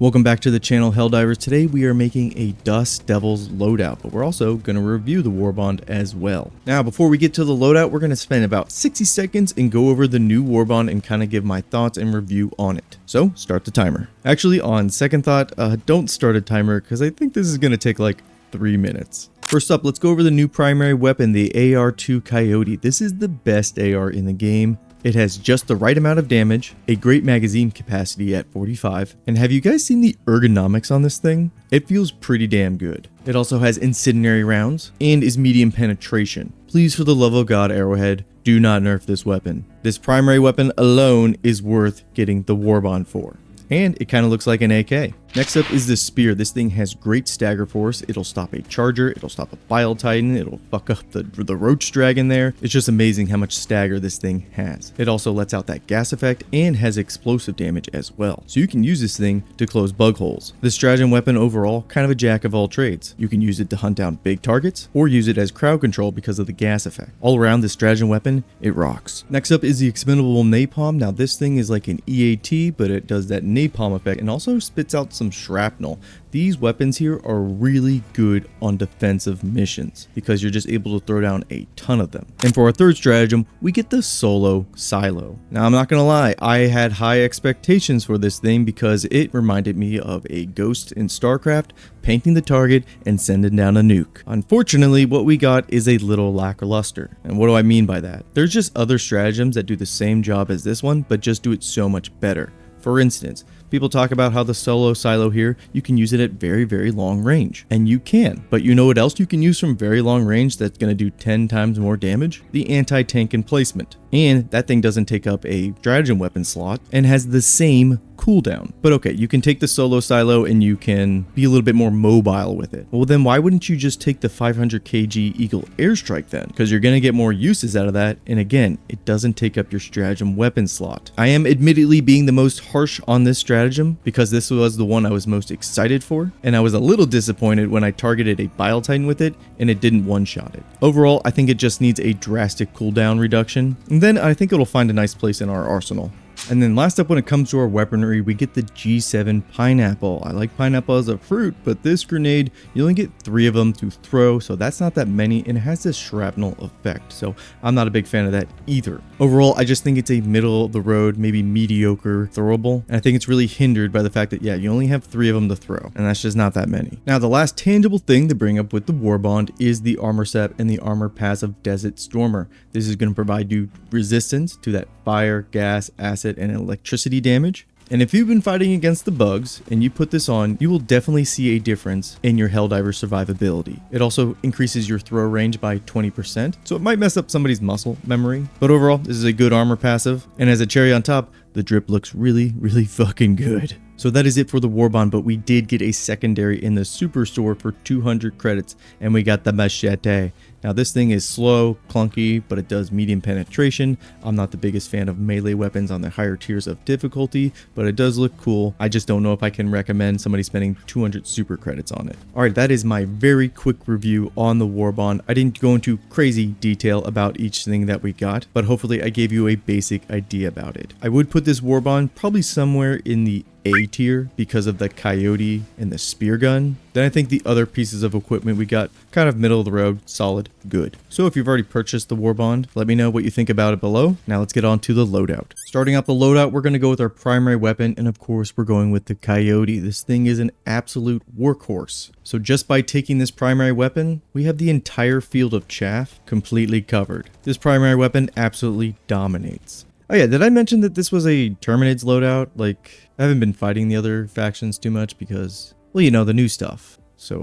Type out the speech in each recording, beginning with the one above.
Welcome back to the channel, Helldivers. Today we are making a Dust Devils Loadout, but we're also going to review the Warbond as well. Now, before we get to the loadout, we're going to spend about 60 seconds and go over the new Warbond and kind of give my thoughts and review on it. So, start the timer. Actually, on second thought, don't start a timer because I think this is going to take like 3 minutes. First up, let's go over the new primary weapon, the AR-2 Coyote. This is the best AR in the game. It has just the right amount of damage, a great magazine capacity at 45, and have you guys seen the ergonomics on this thing? It feels pretty damn good. It also has incendiary rounds and is medium penetration. Please, for the love of God, Arrowhead, do not nerf this weapon. This primary weapon alone is worth getting the Warbond for. And it kind of looks like an AK. Next up is the spear. This thing has great stagger force. It'll stop a charger, it'll stop a bile titan, it'll fuck up the roach dragon there. It's just amazing how much stagger this thing has. It also lets out that gas effect and has explosive damage as well. So you can use this thing to close bug holes. The stratagem weapon overall, kind of a jack of all trades. You can use it to hunt down big targets or use it as crowd control because of the gas effect. All around, this stratagem weapon, it rocks. Next up is the expendable napalm. Now this thing is like an EAT, but it does that napalm effect and also spits out some shrapnel. These weapons here are really good on defensive missions because you're just able to throw down a ton of them. And for our third stratagem, we get the solo silo. Now I'm not gonna lie, I had high expectations for this thing because it reminded me of a ghost in StarCraft, painting the target and sending down a nuke. Unfortunately, what we got is a little lackluster. And what do I mean by that? There's just other stratagems that do the same job as this one, but just do it so much better. For instance, people talk about how the solo silo here, you can use it at very, very long range. And you can. But you know what else you can use from very long range that's going to do 10 times more damage? The anti-tank emplacement. And that thing doesn't take up a stratagem weapon slot and has the same cooldown. But okay, you can take the solo silo and you can be a little bit more mobile with it. Well then why wouldn't you just take the 500 kg Eagle airstrike then? Because you're going to get more uses out of that, and again, it doesn't take up your stratagem weapon slot. I am admittedly being the most harsh on this stratagem because this was the one I was most excited for, and I was a little disappointed when I targeted a bile titan with it and it didn't one-shot it. Overall, I think it just needs a drastic cooldown reduction, and then I think it'll find a nice place in our arsenal. And then last up, when it comes to our weaponry, we get the G7 pineapple. I like pineapple as a fruit, but this grenade, you only get 3 of them to throw, so that's not that many, and it has this shrapnel effect, so I'm not a big fan of that either. Overall, I just think it's a middle of the road, maybe mediocre throwable, and I think it's really hindered by the fact that, yeah, you only have 3 of them to throw, and that's just not that many. Now, the last tangible thing to bring up with the Warbond is the armor set and the armor passive Desert Stormer. This is going to provide you resistance to that fire, gas, acid, and electricity damage. And if you've been fighting against the bugs and you put this on, you will definitely see a difference in your Helldiver survivability. It also increases your throw range by 20%, so it might mess up somebody's muscle memory. But overall, this is a good armor passive, and as a cherry on top, the drip looks really, really fucking good. So that is it for the Warbond, but we did get a secondary in the Superstore for 200 credits, and we got the Machete. Now this thing is slow, clunky, but it does medium penetration. I'm not the biggest fan of melee weapons on the higher tiers of difficulty, but it does look cool. I just don't know if I can recommend somebody spending 200 super credits on it. Alright, that is my very quick review on the Warbond. I didn't go into crazy detail about each thing that we got, but hopefully I gave you a basic idea about it. I would put this Warbond probably somewhere in the A tier because of the Coyote and the spear gun. Then I think the other pieces of equipment we got kind of middle of the road, solid, good. So if you've already purchased the Warbond, let me know what you think about it below. Now let's get on to the loadout. Starting out the loadout, we're going to go with our primary weapon, and of course we're going with the Coyote. This thing is an absolute workhorse. So just by taking this primary weapon, we have the entire field of chaff completely covered. This primary weapon absolutely dominates. Oh yeah, did I mention that this was a terminids loadout? Like, I haven't been fighting the other factions too much because, well, you know, the new stuff. So,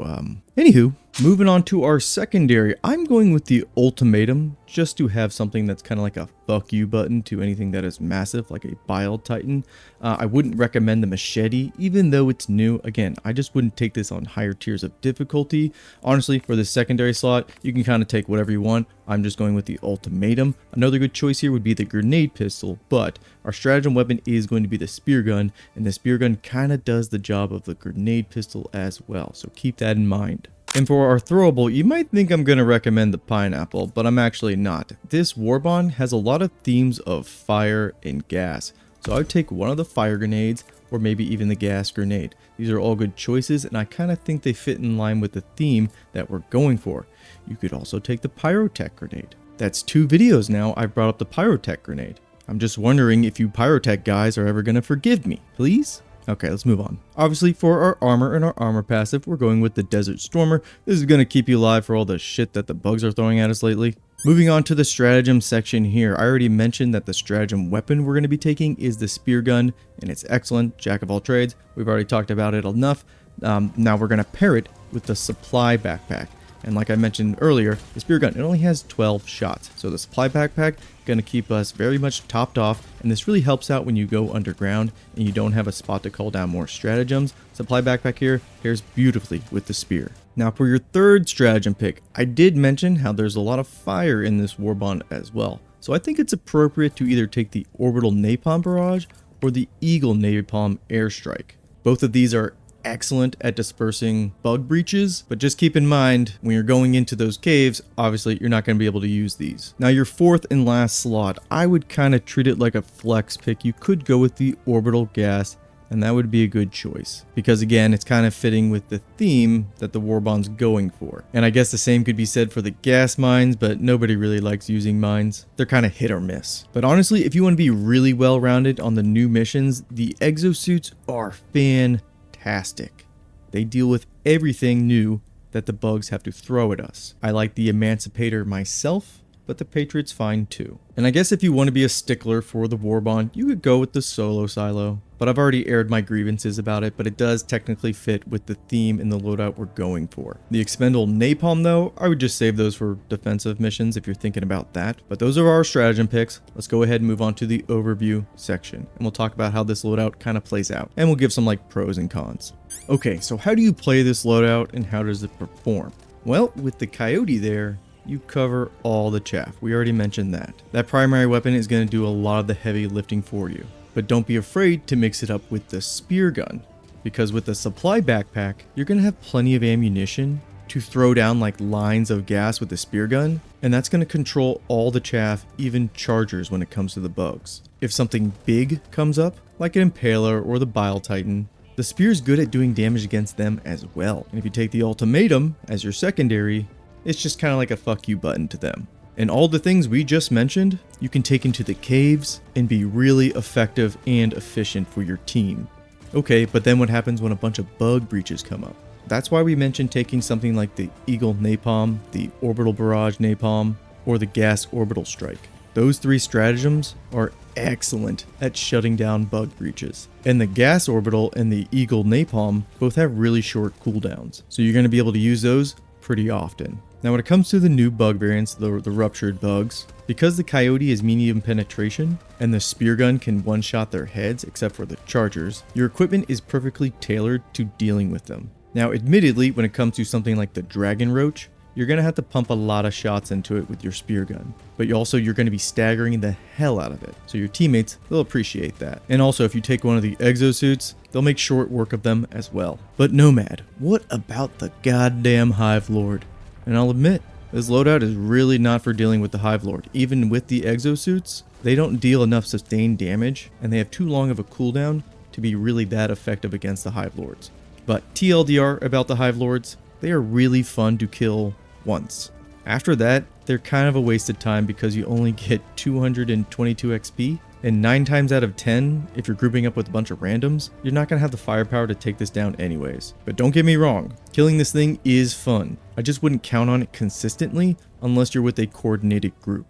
anywho, moving on to our secondary, I'm going with the ultimatum just to have something that's kind of like a fuck you button to anything that is massive, like a bile titan. I wouldn't recommend the machete, even though it's new. Again, I just wouldn't take this on higher tiers of difficulty. Honestly, for the secondary slot, you can kind of take whatever you want. I'm just going with the ultimatum. Another good choice here would be the grenade pistol, but our stratagem weapon is going to be the spear gun, and the spear gun kind of does the job of the grenade pistol as well, so keep that in mind. And for our throwable, you might think I'm going to recommend the pineapple, but I'm actually not. This Warbond has a lot of themes of fire and gas, so I would take one of the fire grenades, or maybe even the gas grenade. These are all good choices, and I kind of think they fit in line with the theme that we're going for. You could also take the pyrotech grenade. That's 2 videos now I've brought up the pyrotech grenade. I'm just wondering if you pyrotech guys are ever going to forgive me, please? Okay, let's move on. Obviously, for our armor and our armor passive, we're going with the Desert Stormer. This is going to keep you alive for all the shit that the bugs are throwing at us lately. Moving on to the stratagem section here. I already mentioned that the stratagem weapon we're going to be taking is the spear gun, and it's excellent, jack of all trades. We've already talked about it enough. Now we're going to pair it with the supply backpack. And like I mentioned earlier, the spear gun, it only has 12 shots. So the supply backpack going to keep us very much topped off. And this really helps out when you go underground and you don't have a spot to call down more stratagems. Supply backpack here pairs beautifully with the spear. Now for your third stratagem pick, I did mention how there's a lot of fire in this Warbond as well. So I think it's appropriate to either take the orbital napalm barrage or the eagle napalm airstrike. Both of these are excellent at dispersing bug breaches, but just keep in mind when you're going into those caves, obviously you're not going to be able to use these. Now your fourth and last slot, I would kind of treat it like a flex pick. You could go with the orbital gas, and that would be a good choice because again, it's kind of fitting with the theme that the Warbond's going for. And I guess the same could be said for the gas mines, but nobody really likes using mines. They're kind of hit or miss. But honestly, if you want to be really well rounded on the new missions, the exosuits are fantastic. They deal with everything new that the bugs have to throw at us. I like the Emancipator myself, but the Patriot's fine too. And I guess if you want to be a stickler for the Warbond, you could go with the solo silo. But I've already aired my grievances about it, but it does technically fit with the theme in the loadout we're going for. The expendable napalm though, I would just save those for defensive missions if you're thinking about that. But those are our stratagem picks. Let's go ahead and move on to the overview section. And we'll talk about how this loadout kind of plays out. And we'll give some like pros and cons. Okay, so how do you play this loadout and how does it perform? Well, with the coyote there, you cover all the chaff. We already mentioned that. That primary weapon is going to do a lot of the heavy lifting for you. But don't be afraid to mix it up with the spear gun, because with the supply backpack, you're going to have plenty of ammunition to throw down like lines of gas with the spear gun, and that's going to control all the chaff, even chargers when it comes to the bugs. If something big comes up, like an impaler or the bile titan, the spear's good at doing damage against them as well. And if you take the ultimatum as your secondary, it's just kind of like a fuck you button to them. And all the things we just mentioned, you can take into the caves and be really effective and efficient for your team. Okay, but then what happens when a bunch of bug breaches come up? That's why we mentioned taking something like the Eagle Napalm, the Orbital Barrage Napalm, or the Gas Orbital Strike. Those 3 stratagems are excellent at shutting down bug breaches. And the Gas Orbital and the Eagle Napalm both have really short cooldowns, so you're going to be able to use those pretty often. Now when it comes to the new bug variants, the ruptured bugs, because the coyote is medium penetration and the spear gun can one-shot their heads except for the chargers, your equipment is perfectly tailored to dealing with them. Now admittedly, when it comes to something like the dragon roach, you're going to have to pump a lot of shots into it with your spear gun, but you're going to be staggering the hell out of it, so your teammates, they'll appreciate that. And also if you take one of the exosuits, they'll make short work of them as well. But Nomad, what about the goddamn Hive Lord? And I'll admit, this loadout is really not for dealing with the Hive Lord. Even with the exosuits, they don't deal enough sustained damage, and they have too long of a cooldown to be really that effective against the Hive Lords. But TLDR about the Hive Lords, they are really fun to kill once. After that, they're kind of a waste of time because you only get 222 XP, and 9 times out of 10, if you're grouping up with a bunch of randoms, you're not going to have the firepower to take this down anyways. But don't get me wrong, killing this thing is fun. I just wouldn't count on it consistently unless you're with a coordinated group.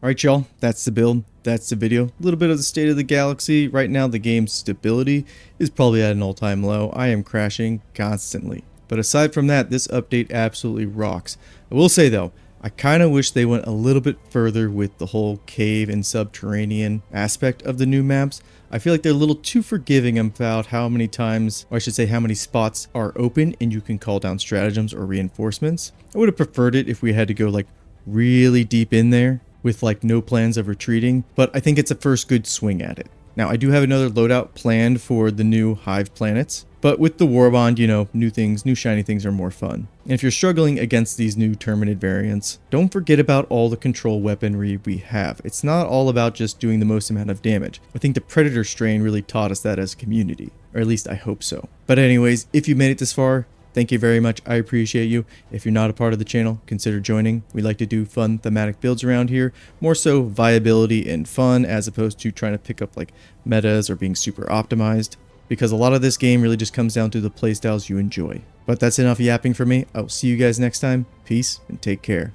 Alright y'all, that's the build, that's the video. A little bit of the state of the galaxy. Right now the game's stability is probably at an all-time low. I am crashing constantly. But aside from that, this update absolutely rocks. I will say though, I kind of wish they went a little bit further with the whole cave and subterranean aspect of the new maps. I feel like they're a little too forgiving about how many times, or I should say how many spots are open and you can call down stratagems or reinforcements. I would have preferred it if we had to go like really deep in there with like no plans of retreating, but I think it's a first good swing at it. Now I do have another loadout planned for the new Hive planets. But with the Warbond, you know, new things, new shiny things are more fun. And if you're struggling against these new terminid variants, don't forget about all the control weaponry we have. It's not all about just doing the most amount of damage. I think the Predator strain really taught us that as a community, or at least I hope so. But anyways, if you made it this far, thank you very much. I appreciate you. If you're not a part of the channel, consider joining. We like to do fun thematic builds around here, more so viability and fun as opposed to trying to pick up like metas or being super optimized. Because a lot of this game really just comes down to the playstyles you enjoy. But that's enough yapping for me. I will see you guys next time. Peace and take care.